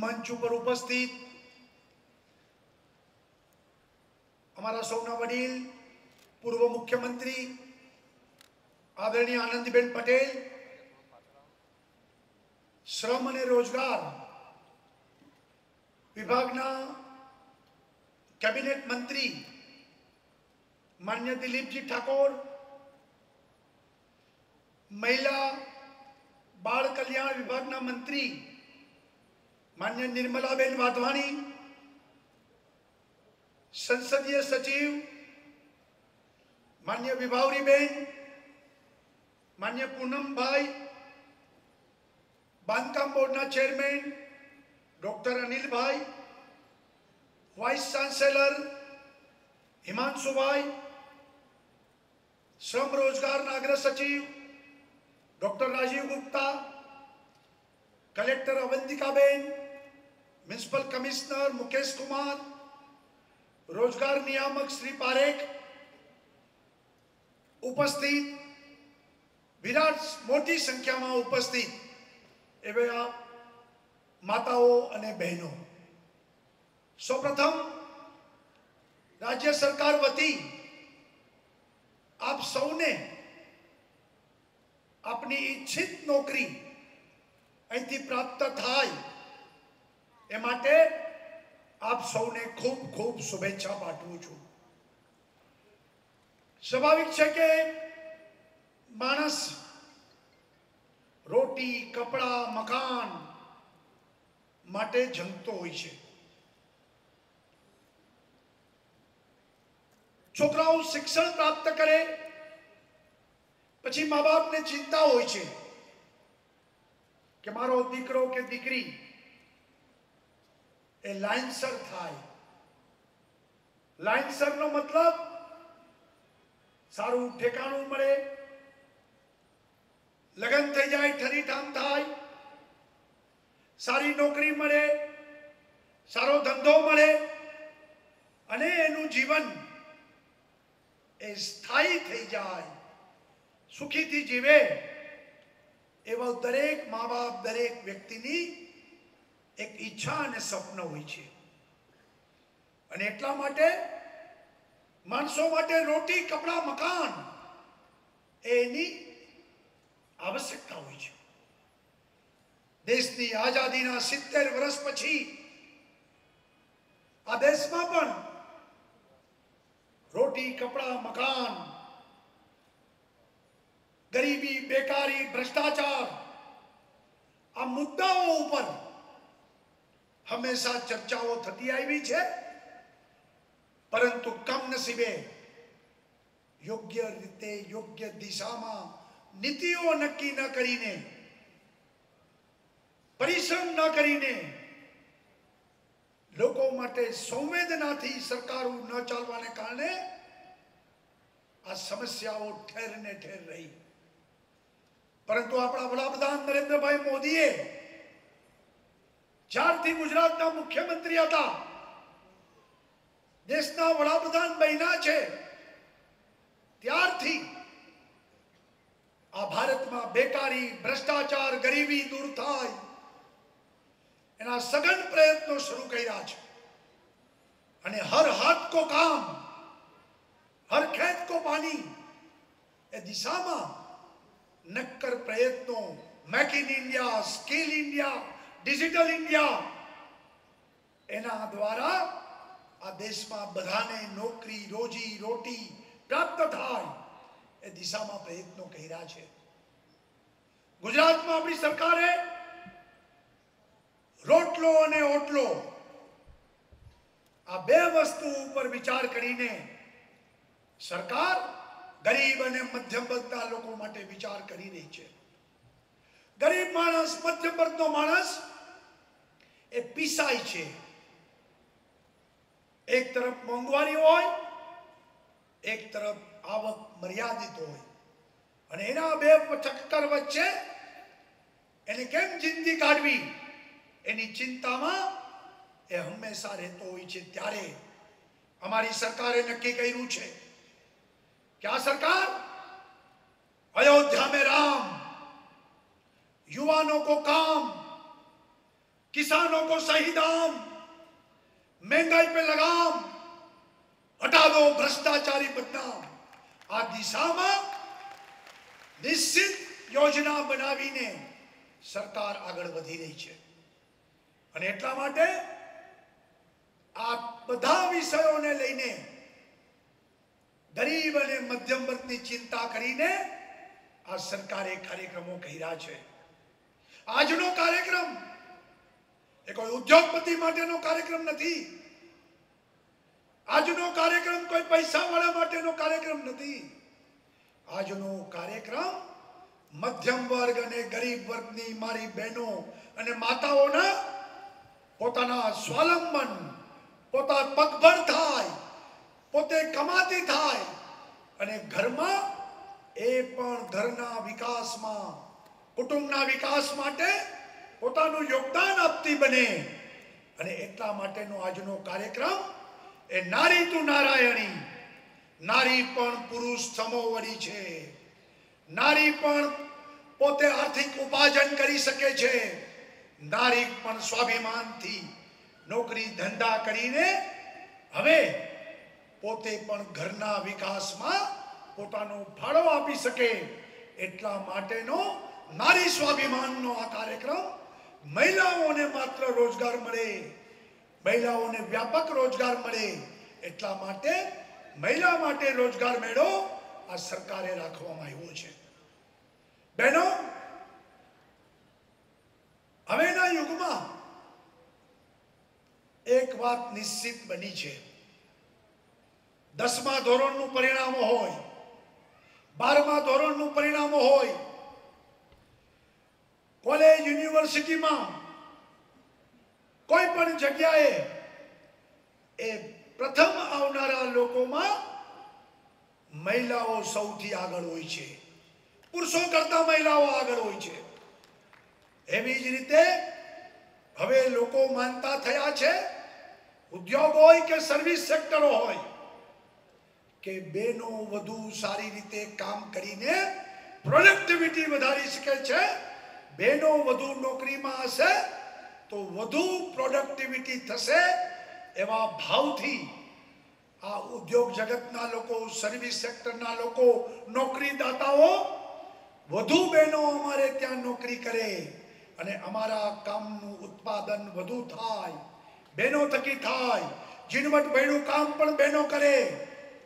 મંચ ઉપર ઉપસ્થિત અમારા સૌના વડીલ પૂર્વ મુખ્યમંત્રી આદરણીય આનંદીબેન પટેલ, શ્રમ અને રોજગાર વિભાગના કેબિનેટ મંત્રી માન્ય દિલીપજી ઠાકોર, મહિલા બાળ કલ્યાણ વિભાગના મંત્રી માન્ય નિર્મલાબેન વાધવાણી, સંસદીય સચિવ માન્ય વિભાવરીબેન, માન્ય પૂનમભાઈ, બાંધકામ બોર્ડના ચેરમેન ડોક્ટર અનિલભાઈ, વાઇસ ચાન્સેલર હિમાંશુભાઈ, શ્રમ રોજગારના અગ્ર સચિવ ડોક્ટર રાજીવ ગુપ્તા, કલેક્ટર અવંતિકાબેન, મ્યુનિસિપલ કમિશનર મુકેશ કુમાર, રોજગાર નિયામક શ્રી પારેખ, ઉપસ્થિત વિરાટ મોટી સંખ્યામાં ઉપસ્થિત એવા માતાઓ અને બહેનો, સૌપ્રથમ રાજ્ય સરકાર વતી આપ સૌને આપની ઈચ્છિત નોકરી અહીંથી પ્રાપ્ત થાય એ માટે આપ સૌને ખૂબ ખૂબ શુભેચ્છા પાઠવું છું. સ્વાભાવિક છે કે માણસ રોટી, કપડા, મકાન માટે જંગતો હોય છે. છોકરાઓ શિક્ષણ પ્રાપ્ત કરે પછી મા બાપને ચિંતા હોય છે કે મારો દીકરો કે દીકરી એ લાઇનસર થાય. લાઇનસર નો મતલબ સારું ઠેકાણું મળે, લગ્ન થઈ જાય, ઠરીઠામ થાય, સારી નોકરી મળે, સારો ધંધો મળે અને એનું જીવન એ સ્થાયી થઈ જાય, સુખીથી જીવે એવા દરેક મા બાપ, દરેક વ્યક્તિની એક ઈચ્છા અને સ્વપ્ન હોય છે. અને એટલા માટે માણસો માટે રોટી, કપડા, મકાન એની આવશ્યકતા હોય છે. દેશની આઝાદીના 70 વર્ષ પછી આ દેશમાં પણ રોટી, કપડા, મકાન, ગરીબી, બેકારી, ભ્રષ્ટાચાર આ મુદ્દાઓ ઉપર હંમેશા ચર્ચાઓ થતી આવી છે. પરંતુ કમનસીબે યોગ્ય રીતે, યોગ્ય દિશામાં નીતિઓ નક્કી ન કરીને, પરિશ્રમ ન કરીને, લોકો માટે સંવેદનાથી સરકારો ન ચાલવાને કારણે આ સમસ્યાઓ ઠેર ને ઠેર રહી. પરંતુ આપણા વડાપ્રધાન નરેન્દ્રભાઈ મોદીએ જ્યારથી ગુજરાતના મુખ્યમંત્રી હતા, દેશના વડાપ્રધાન બન્યા છે, ત્યારથી આ ભારતમાં બેકારી, ભ્રષ્ટાચાર, ગરીબી દૂર થાય એના સઘન પ્રયત્નો શરૂ કર્યા છે. અને હર હાથ કો કામ, હર ખેત કો પાણી એ દિશામાં નક્કર પ્રયત્નો, make in India, skill India, digital India એના દ્વારા આ દેશમાં બધાને નોકરી, રોજી રોટી પ્રાપ્ત થાય એ દિશામાં પ્રયત્નો કર્યા છે. ગુજરાતમાં આપણી સરકારે રોટલો અને ઓટલો આ બે વસ્તુ ઉપર વિચાર કરીને સરકાર ગરીબ અને મધ્યમ વર્ગના લોકો માટે વિચાર કરી રહી છે. ગરીબ માણસ, મધ્યમ વર્ગનો માણસ એ પીસાય છે. એક તરફ મોંઘવારી હોય, એક તરફ આવક મર્યાદિત હોય, અને એના બે ચક્કર વચ્ચે એને કેમ જિંદગી કાઢવી એની ચિંતામાં એ હંમેશા રહેતો હોય છે. ત્યારે અમારી સરકારે નક્કી કર્યું છે कि आ सरकार अयोध्या में राम, युवाओं को काम, किसान किसानों को सही दाम, महंगाई पे लगाम, हटा दो भ्रष्टाचारी बदनाम। आ दिशाમાં નિશ્ચિત યોજના બનાવીને સરકાર આગળ વધી રહી છે અને એટલા માટે આ બધા વિષયોને લઈને ગરીબ અને મધ્યમ વર્ગની ચિંતા કરીને આ સરકારે કાર્યક્રમો કર્યા છે। આજનો કાર્યક્રમ એ કોઈ ઉદ્યોગપતિ માટેનો કાર્યક્રમ નથી, આજનો કાર્યક્રમ કોઈ પૈસાવાળા માટેનો કાર્યક્રમ નથી। આજનો કાર્યક્રમ મધ્યમ વર્ગ અને ગરીબ વર્ગની મારી બહેનો અને માતાઓના પોતાના સ્વાવલંબન, પોતા પગભર થાય, પોતે કમાતી થાય અને ઘરમાં એ પણ ઘરના વિકાસમાં, કુટુંબના વિકાસ માટે પોતાનું યોગદાન આપતી બને અને એટલા માટેનો આજનો કાર્યક્રમ એ નારી તું નારાયણી, નારી પણ પુરુષ સમોવડી છે, નારી પણ પોતે આર્થિક ઉપાર્જન કરી શકે છે, નારી પણ સ્વાભિમાનથી નોકરી ધંધા કરીને હવે પોતે પણ ઘરના વિકાસમાં પોતાનો ફાળો આપી શકે। એટલા માટેનો નારી સ્વાભિમાનનો આ કાર્યક્રમ મહિલાઓને માત્ર રોજગાર મળે, મહિલાઓને વ્યાપક રોજગાર મળે એટલા માટે મહિલા માટે રોજગાર મેળો આ સરકારે રાખવામાં આવ્યો છે। બહેનો, હવેના યુગમાં એક વાત નિશ્ચિત બની છે, 10મા ધોરણનું પરિણામ હોય, 12મા ધોરણનું પરિણામ હોય, કોલેજ યુનિવર્સિટીમાં કોઈ પણ જગ્યાએ એ પ્રથમ આવનારા લોકોમાં મહિલાઓ સૌથી આગળ હોય છે, પુરુષો કરતા મહિલાઓ આગળ હોય છે। એવી જ રીતે હવે લોકો માનતા થયા છે, ઉદ્યોગ હોય કે સર્વિસ સેક્ટર હોય, કે બહેનો વધુ સારી રીતે કામ કરીને પ્રોડક્ટિવિટી વધારી શકે છે। બહેનો વધુ નોકરીમાં હશે તો વધુ પ્રોડક્ટિવિટી થશે એવા ભાવથી આ ઉદ્યોગ જગતના લોકો, સર્વિસ સેક્ટરના લોકો, નોકરીદાતાઓ વધુ બહેનો અમારે ત્યાં નોકરી કરે અને અમારા કામનું ઉત્પાદન વધુ થાય, બહેનો થકી થાય, ઝીણવટ ભર્યું કામ પણ બહેનો કરે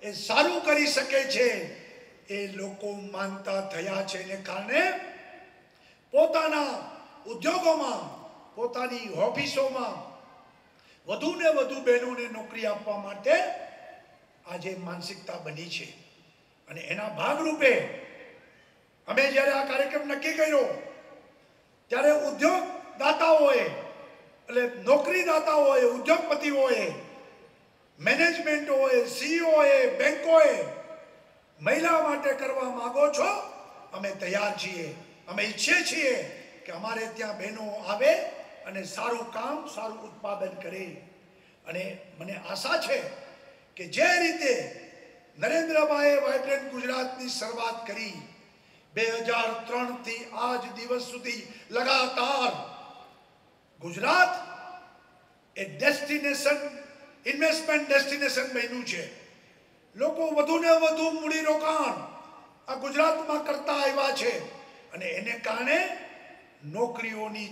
એ સારું કરી શકે છે એ લોકો માનતા થયા છે। એને કારણે પોતાના ઉદ્યોગોમાં, પોતાની ઓફિસોમાં વધુ ને વધુ બહેનોને નોકરી આપવા માટે આજે માનસિકતા બની છે અને એના ભાગરૂપે અમે જ્યારે આ કાર્યક્રમ નક્કી કર્યો ત્યારે ઉદ્યોગદાતાઓએ, એટલે નોકરીદાતાઓએ, ઉદ્યોગપતિઓએ, મેનેજમેન્ટોએ, સીઈઓએ, બેંકોએ મહિલા માટે કરવા માંગો છો, અમે તૈયાર છીએ, અમે ઈચ્છીએ છીએ કે અમારે ત્યાં બહેનો આવે અને સારું કામ, સારું ઉત્પાદન કરે। અને મને આશા છે કે જે રીતે નરેન્દ્રભાઈએ વાઇબ્રન્ટ ગુજરાતની શરૂઆત કરી, 2003 થી આજ દિવસ સુધી લગાતાર ગુજરાત એ ડેસ્ટિનેશન, ઇન્વેસ્ટમેન્ટ ડેસ્ટિનેશન બન્યું છે। લોકો વધુ ને વધુ મૂડીરોકાણ આ ગુજરાતમાં કરતા આવ્યા છે અને એને કારણે નોકરીઓની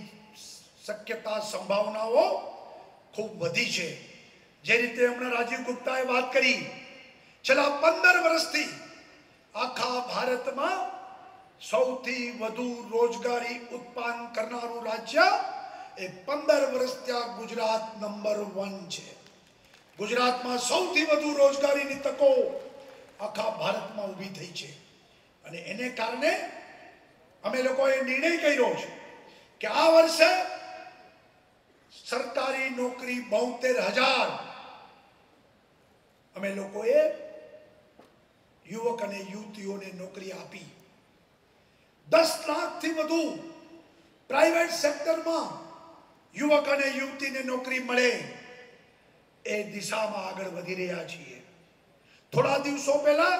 શક્યતા, સંભાવનાઓ ખૂબ વધી છે। જે રીતે હમણાં રાજીવ ગુપ્તાએ વાત કરી, છેલ્લા 15 વર્ષથી આખા ભારતમાં સૌથી વધુ રોજગારી ઉત્પાદન કરનારું રાજ્ય એ 15 વર્ષ ત્યાં ગુજરાત નંબર 1 છે। ગુજરાતમાં સૌથી વધુ રોજગારીની તકો આખા ભારતમાં ઊભી થઈ છે અને એને કારણે અમે લોકોએ નિર્ણય કર્યો છે કે આ વર્ષે સરકારી નોકરી 72,000 અમે લોકોએ યુવક અને યુવતીઓને નોકરી આપી। 10 લાખથી વધુ પ્રાઇવેટ સેક્ટરમાં યુવક અને યુવતીને નોકરી મળે એ દિશામાં આગળ વધી રહ્યા છીએ। થોડા દિવસો પહેલા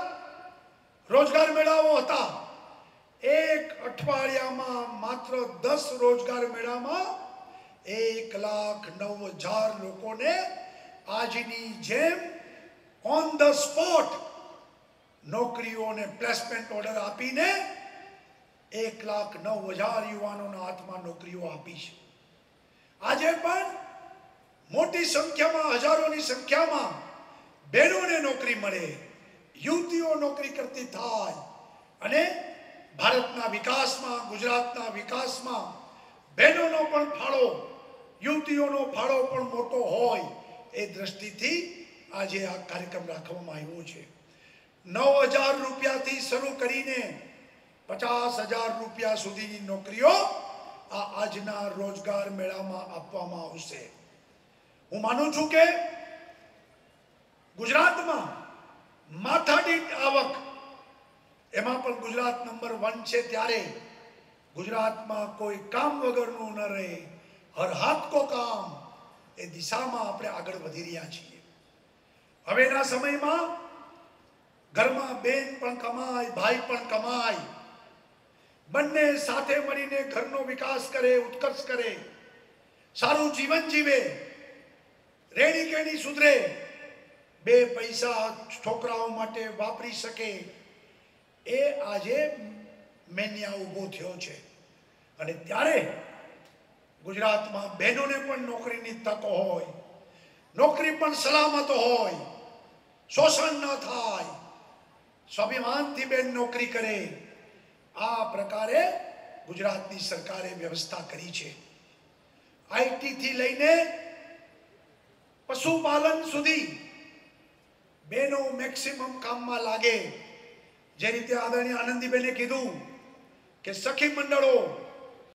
રોજગાર મેળાઓ હતા, એક અઠવાડિયામાં માત્ર 10 રોજગાર મેળામાં 1,09,000 લોકોને આજની જેમ ઓન ધ સ્પોટ નોકરીઓને પ્લેસમેન્ટ ઓર્ડર આપીને 1,09,000 યુવાનોના હાથમાં નોકરીઓ આપી છે. આજે પણ મોટી સંખ્યામાં, હજારોની સંખ્યામાં બહેનોને નોકરી મળે, યુવતીઓ નોકરી કરતી થાય અને ભારતના વિકાસમાં, ગુજરાતના વિકાસમાં બહેનોનો પણ ફાળો, યુવતીઓનો ફાળો પણ મોટો હોય એ દ્રષ્ટિથી આજે આ કાર્યક્રમ રાખવામાં આવ્યો છે. 9,000 રૂપિયાથી શરૂ કરીને 50,000 રૂપિયા સુધીની નોકરીઓ આજના રોજગાર મેળામાં આપવામાં આવશે. હું માનું છું કે ગુજરાતમાં માથાદીઠ આવક એમાં પણ ગુજરાત નંબર 1 છે. ત્યારે ગુજરાતમાં કોઈ કામ વગરનું ન રહે, હર હાથ કો કામ, એ દિશામાં આપણે આગળ વધી રહ્યા છીએ. હવેના સમયમાં ઘરમાં બેન પણ કમાય, ભાઈ પણ કમાય, બંને સાથે મળીને ઘરનો વિકાસ કરે, ઉત્કર્ષ કરે, સારું જીવન જીવે, રેણી કેણી સુધરે, 2 પૈસા છોકરાઓ માટે વાપરી શકે, એ આજે મેન્યા ઊભો થયો છે. અને ત્યારે ગુજરાતમાં બહેનોને પણ નોકરીની તક હોય, નોકરી પણ સલામત હોય, શોષણ ન થાય, સ્વાભિમાનથી બેન નોકરી કરે, આ પ્રકારે ગુજરાતની સરકારે વ્યવસ્થા કરી છે. આઈટીથી લઈને પશુપાલન સુધી બહેનો મેક્સિમમ કામમાં લાગે. જે રીતે આદરણીય આનંદીબેને કીધું કે સખી મંડળો,